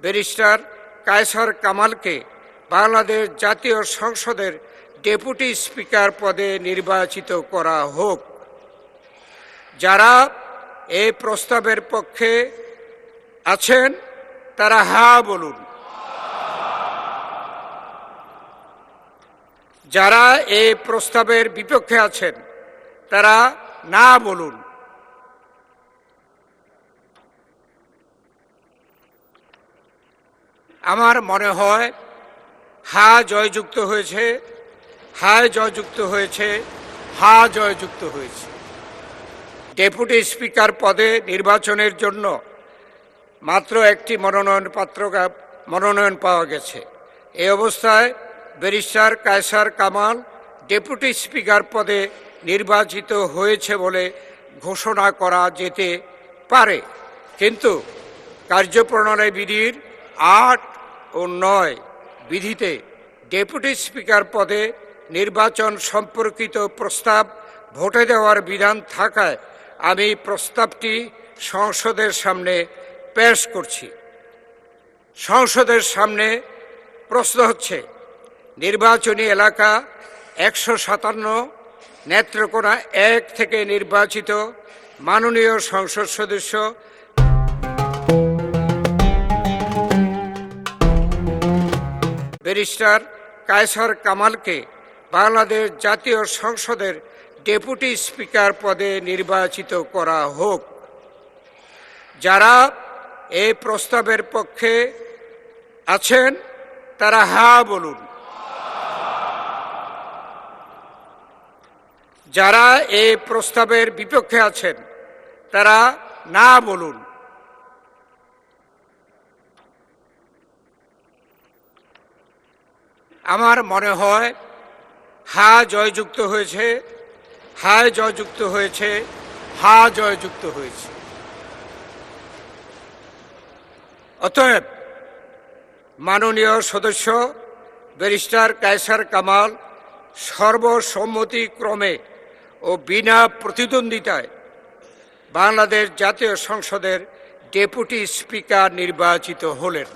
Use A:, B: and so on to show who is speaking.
A: Barrister Kaiser কামালকে বাংলাদেশ জাতীয় সংসদের ডেপুটি স্পিকার পদে নির্বাচিত করা হোক। যারা এই প্রস্তাবের পক্ষে আছেন তারা হ্যাঁ বলুন। যারা এই প্রস্তাবের বিপক্ষে আছেন তারা না বলুন। আমার মনে হয় হ্যাঁ জয়যুক্ত হয়েছে, হ্যাঁ জয়যুক্ত হয়েছে, হ্যাঁ জয়যুক্ত হয়েছে। ডেপুটি স্পিকার পদে নির্বাচনের জন্য মাত্র একটি মনোনয়ন পাওয়া গেছে। এই অবস্থায় barrister Kaiser Kamal deputy speaker পদে নির্বাচিত হয়েছে বলে ঘোষণা করা যেতে পারে, কিন্তু কার্যপ্রণালী বিধির ৮ ও ৯ বিধিতে ডেপুটি স্পিকার পদে নির্বাচন সম্পর্কিত প্রস্তাব ভোটে দেওয়ার বিধান থাকায় আমি প্রস্তাবটি সংসদের সামনে পেশ করছি। সংসদের সামনে প্রশ্ন হচ্ছে, নির্বাচনী এলাকা ১৫৭ নেত্রকোনা ১ থেকে নির্বাচিত মাননীয় সংসদ সদস্য ব্যারিস্টার কায়সার কামালকে বাংলাদেশ জাতীয় সংসদের ডেপুটি স্পিকার পদে নির্বাচিত করা হোক। যারা এই প্রস্তাবের পক্ষে আছেন তারা হ্যাঁ বলুন। যারা এই প্রস্তাবের বিপক্ষে আছেন তারা না বলুন। আমার মনে হয় হ্যাঁ জয়যুক্ত হয়েছে, হ্যাঁ জয়যুক্ত হয়েছে, হ্যাঁ জয়যুক্ত হয়েছে। অতএব মাননীয় সদস্য ব্যারিস্টার কায়সার কামাল সর্বসম্মতিক্রমে ও বিনা প্রতিদ্বন্দ্বিতায় বাংলাদেশ জাতীয় সংসদের ডেপুটি স্পিকার নির্বাচিত হলেন।